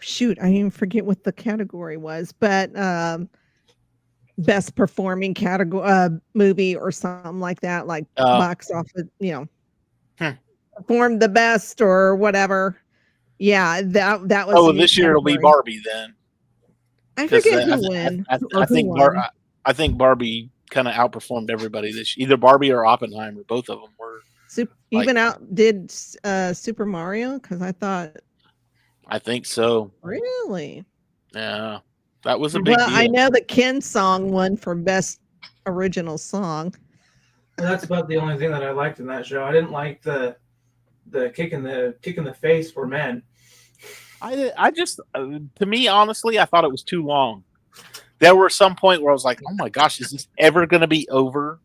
shoot, I even forget what the category was. But best performing category movie or something like that, like box office, performed the best or whatever. Yeah, that was. Oh, this year it'll be Barbie then. I forget who won. I think Barbie kind of outperformed everybody this year. Either Barbie or Oppenheimer. Both of them were. Even outdid Super Mario, because I thought. I think so. Really? Yeah, that was a big deal. I know the Ken song won for best original song. And that's about the only thing that I liked in that show. I didn't like the kick in the face for men. I just, to me, honestly, I thought it was too long. There were some point where I was like, oh my gosh, is this ever going to be over?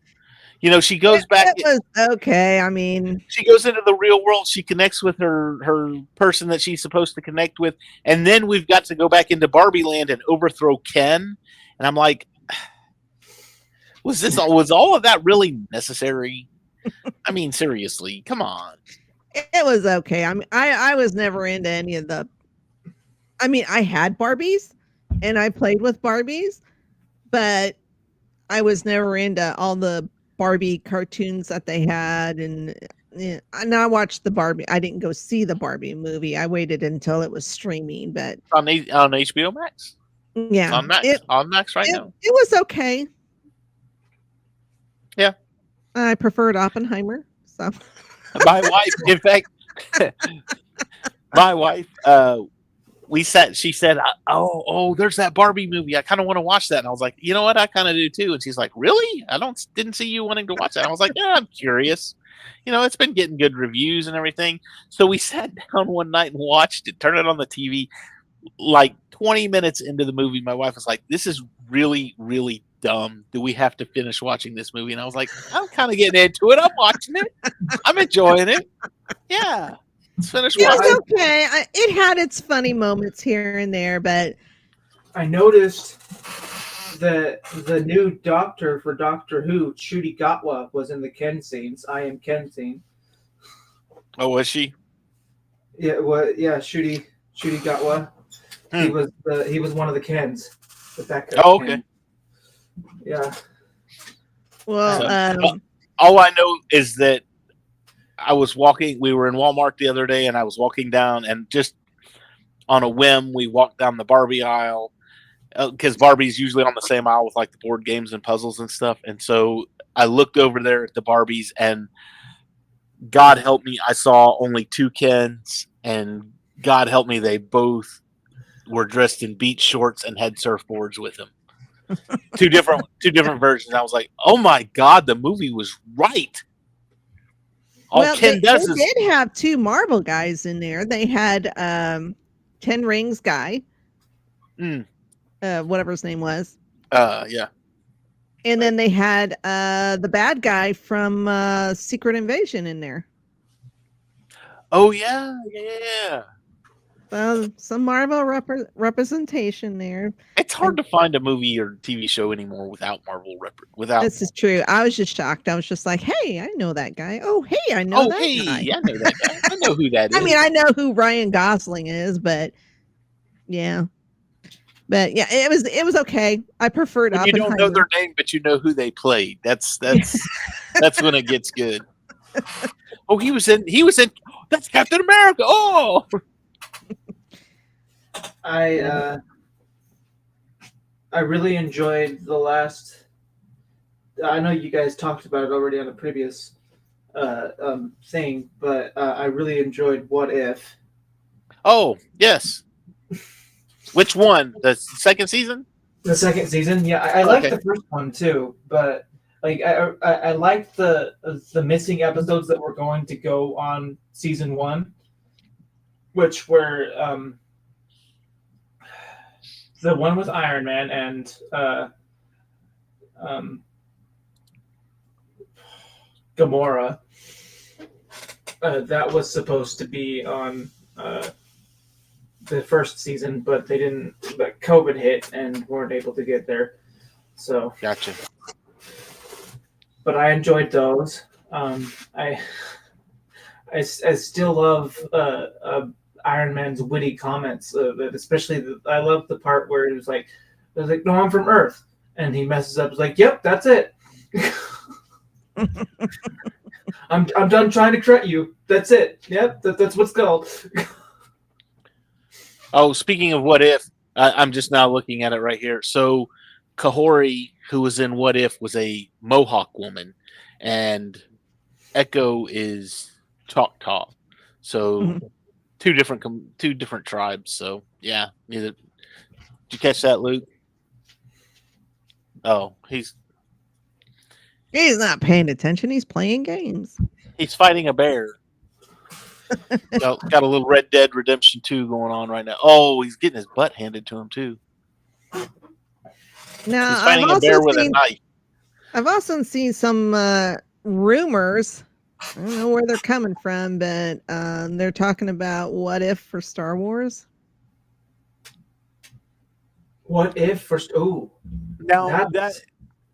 She goes back. It was okay. I mean, she goes into the real world. She connects with her person that she's supposed to connect with. And then we've got to go back into Barbie land and overthrow Ken. And I'm like, was all of that really necessary? I mean, seriously, come on. It was okay. I mean, I was never into any of the. I mean, I had Barbies, and I played with Barbies, but I was never into all the Barbie cartoons that they had, and I watched the Barbie. I didn't go see the Barbie movie. I waited until it was streaming, but on HBO Max. Yeah, it's on Max right now. It was okay. Yeah, I preferred Oppenheimer. So my wife, in fact, my wife, she said, oh, there's that Barbie movie. I kind of want to watch that. And I was like, you know what? I kind of do too. And she's like, really? Didn't see you wanting to watch that. And I was like, yeah, I'm curious. It's been getting good reviews and everything. So we sat down one night and watched it, turned it on the TV. Like 20 minutes into the movie, my wife was like, this is really, really dumb. Do we have to finish watching this movie? And I was like, I'm kind of getting into it. I'm watching it. I'm enjoying it. Yeah. Let's finish It watching. was okay. It had its funny moments here and there, but I noticed that the new doctor for Doctor Who, Ncuti Gatwa, was in the Ken scenes. I am Ken scene. Oh, was she? Yeah, Ncuti Gatwa. He Hmm. was one of the Kens. The backup Oh, okay. Ken. Yeah. well, So, all I know is that I was walking. We were in Walmart the other day, and I was walking down, and just on a whim, we walked down the Barbie aisle because Barbie's usually on the same aisle with like the board games and puzzles and stuff. And so I looked over there at the Barbies, and God help me, I saw only two Kens, and God help me, they both were dressed in beach shorts and had surfboards with them. two different versions. I was like, oh my God, the movie was right. All Ken does they is did have two Marvel guys in there. They had 10 Rings guy, whatever his name was. Yeah. And then they had the bad guy from Secret Invasion in there. Oh yeah. Some Marvel representation there. It's hard to find a movie or TV show anymore without Marvel without. This is true. I was just shocked. I was just like, "Hey, I know that guy. Oh, hey, I know Oh that hey, guy." I know that guy. I know who that is. I mean, I know who Ryan Gosling is, but yeah, it was okay. I preferred when you don't know Oppenheimer. their name, but you know who they played. That's when it gets good. Oh, he was in. That's Captain America. Oh, I really enjoyed the last. I know you guys talked about it already on a previous thing, but I really enjoyed What If. oh yes. Which one? The second season? The second season, yeah, I liked the first one too, but like I liked the missing episodes that were going to go on season one, which were the one with Iron Man and Gamora. That was supposed to be on the first season, but they didn't. But COVID hit and weren't able to get there. So Gotcha. But I enjoyed those. I still love Iron Man's witty comments, especially I love the part where it was like, "No, I'm from Earth," and he messes up. It's like, "Yep, that's it. I'm done trying to correct you. That's it. Yep, that's what's called." Oh, speaking of What If, I'm just now looking at it right here. So, Kahori, who was in What If, was a Mohawk woman, and Echo is Choctaw. So, two different tribes. So, yeah. Did you catch that, Luke? Oh, he's not paying attention. He's playing games. He's fighting a bear. Got a little Red Dead Redemption 2 going on right now. Oh, he's getting his butt handed to him too. Now, he's fighting a bear with a knife. I've also seen some rumors. I don't know where they're coming from, but they're talking about What If for Star Wars. What if first? Oh, now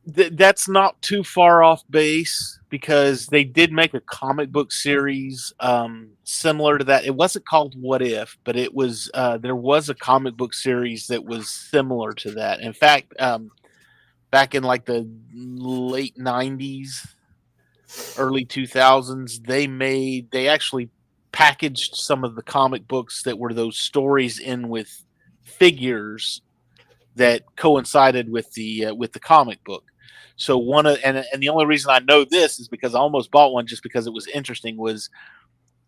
that's not too far off base because they did make a comic book series similar to that. It wasn't called What If, but it was there was a comic book series that was similar to that. In fact, back in like the late 90s, early 2000s, they actually packaged some of the comic books that were those stories in with figures that coincided with the comic book. So and the only reason I know this is because I almost bought one just because it was interesting. Was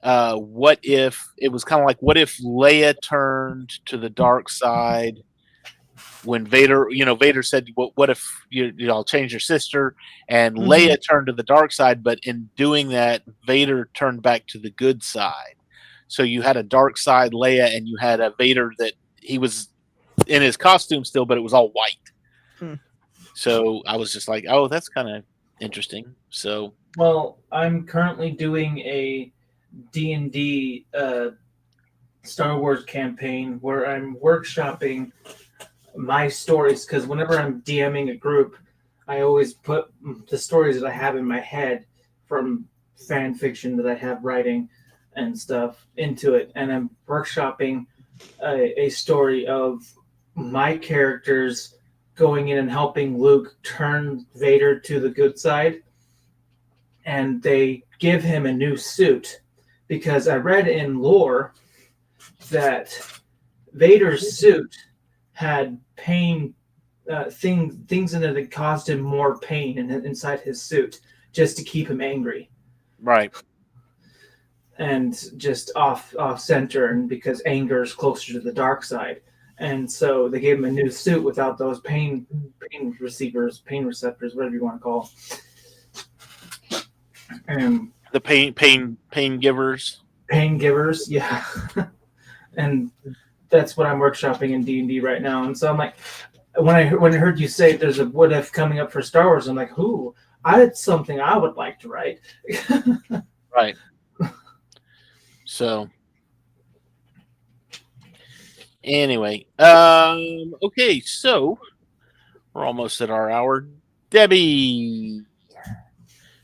what if it was kind of like what if Leia turned to the dark side when Vader said, "What if I'll change your sister?" And Leia turned to the dark side, but in doing that, Vader turned back to the good side. So you had a dark side Leia, and you had a Vader that he was in his costume still, but it was all white. So I was just like, oh, that's kind of interesting. So Well, I'm currently doing a D&D Star Wars campaign where I'm workshopping my stories, because whenever I'm DMing a group, I always put the stories that I have in my head from fan fiction that I have writing and stuff into it, and I'm workshopping a story of my characters going in and helping Luke turn Vader to the good side, and they give him a new suit because I read in lore that Vader's suit had pain things in it that caused him more pain inside his suit just to keep him angry right. and just off center, and because anger is closer to the dark side. And so they gave him a new suit without those pain receptors, whatever you want to call them. And The pain givers. pain givers, yeah. And that's what I'm workshopping in D&D right now. And so I'm like, when I heard you say there's a what if coming up for Star Wars, I'm like, ooh, it's something I would like to write. Right. So anyway, okay, so we're almost at our hour. Debbie,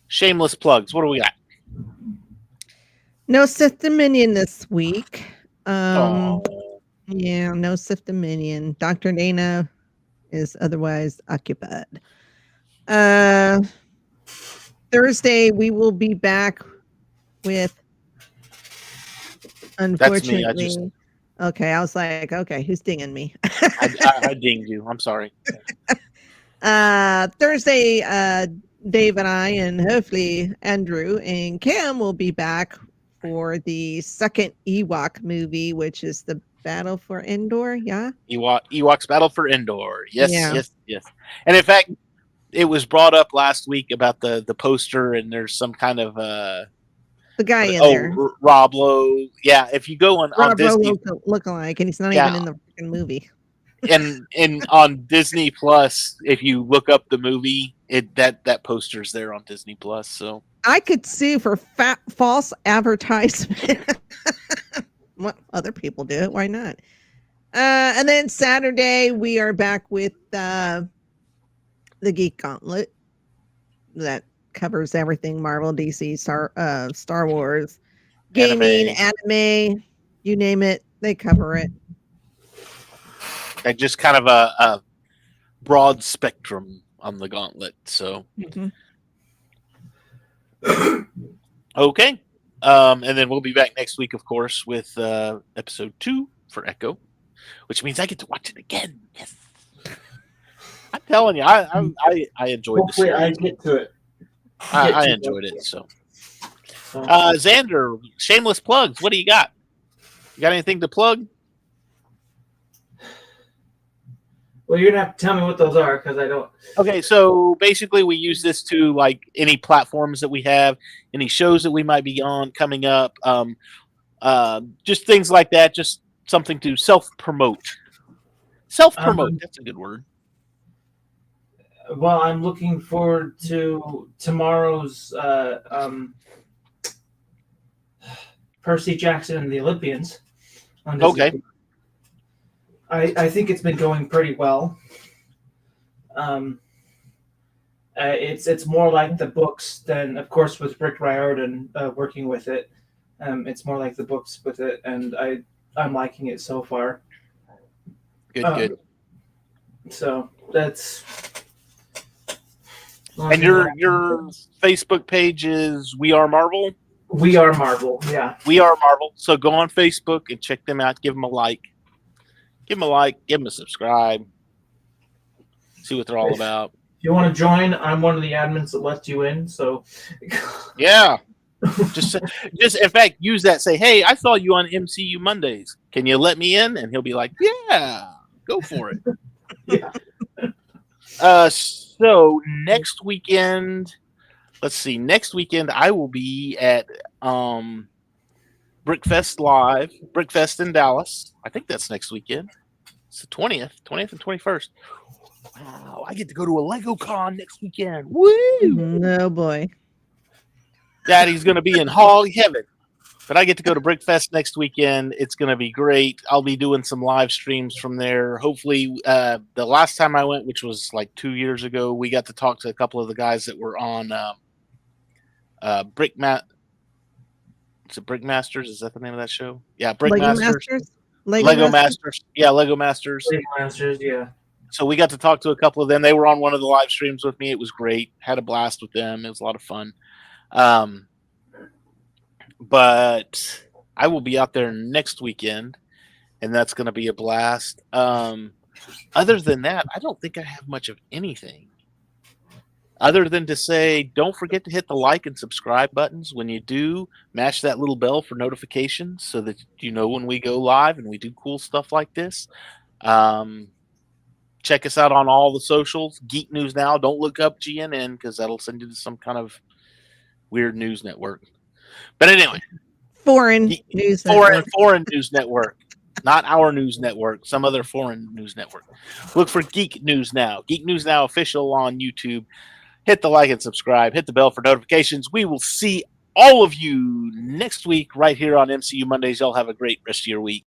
shameless plugs. What do we got? No Sith Dominion this week. Oh, Yeah, no Sith Dominion. Dr. Dana is otherwise occupied. Thursday we will be back with, unfortunately. Okay, I was like, okay, who's dinging me? I dinged you. I'm sorry. Thursday, Dave and I, and hopefully Andrew and Cam will be back for the second Ewok movie, which is the Battle for Endor. Yeah, Ewoks Battle for Endor. Yes, Yeah. yes. And in fact, it was brought up last week about the poster, and there's some kind of the guy in there, Rob Lowe. Yeah, if you go on Rob Disney, lookalike, and he's not Yeah. even in the freaking movie. and on Disney Plus, if you look up the movie, that poster's there on Disney Plus. So I could sue for false advertisement. What other people do it? Why not? And then Saturday we are back with the Geek Gauntlet that covers everything Marvel, DC, Star Wars, gaming, anime, you name it, they cover it. like just kind of a broad spectrum on the gauntlet. So Mhm. okay. And then we'll be back next week, of course, with episode 2 for Echo, which means I get to watch it again. Yes, I'm telling you, I enjoyed the Hopefully, I series. get to it. I enjoyed it. So, Xander, shameless plugs. What do you got? You got anything to plug? Well, you're gonna have to tell me what those are because I don't. Okay, so basically, we use this to like any platforms that we have, any shows that we might be on coming up, just things like that. Just something to self promote. Self promote. That's a good word. Well, I'm looking forward to tomorrow's Percy Jackson and the Olympians. On Disney. Okay. I think it's been going pretty well. It's more like the books than, of course, with Rick Riordan working with it. It's more like the books with it, and I'm liking it so far. Good. So that's. And your Facebook page is We Are Marvel. We Are Marvel, yeah. We Are Marvel. So go on Facebook and check them out. Give them a like. Give them a subscribe. See what they're all about. If you want to join, I'm one of the admins that lets you in. So, Yeah. just in fact, use that. Say, hey, I saw you on MCU Mondays. Can you let me in? And he'll be like, yeah, go for it. yeah. So next weekend, let's see. Next weekend, I will be at Brickfest Live, Brickfest in Dallas. I think that's next weekend. It's the 20th and 21st. Wow, I get to go to a Lego Con next weekend. Woo! No boy. Daddy's going to be in hog heaven. But I get to go to Brickfest next weekend. It's going to be great. I'll be doing some live streams from there. Hopefully, the last time I went, which was like 2 years ago, we got to talk to a couple of the guys that were on Is it Brickmasters? Is that the name of that show? Yeah, Lego Brickmasters. Masters? Lego Masters. Yeah, Lego Masters. Lego Masters, yeah. So we got to talk to a couple of them. They were on one of the live streams with me. It was great. Had a blast with them. It was a lot of fun. But I will be out there next weekend, and that's going to be a blast. Other than that, I don't think I have much of anything. Other than to say, don't forget to hit the like and subscribe buttons. When you do, mash that little bell for notifications so that you know when we go live and we do cool stuff like this. Check us out on all the socials. Geek News Now. Don't look up GNN because that'll send you to some kind of weird news network. But anyway, Foreign news network. Foreign news network. Not our news network, some other foreign news network. Look for Geek News Now. Geek News Now official on YouTube. Hit the like and subscribe. Hit the bell for notifications. We will see all of you next week right here on MCU Mondays. Y'all have a great rest of your week.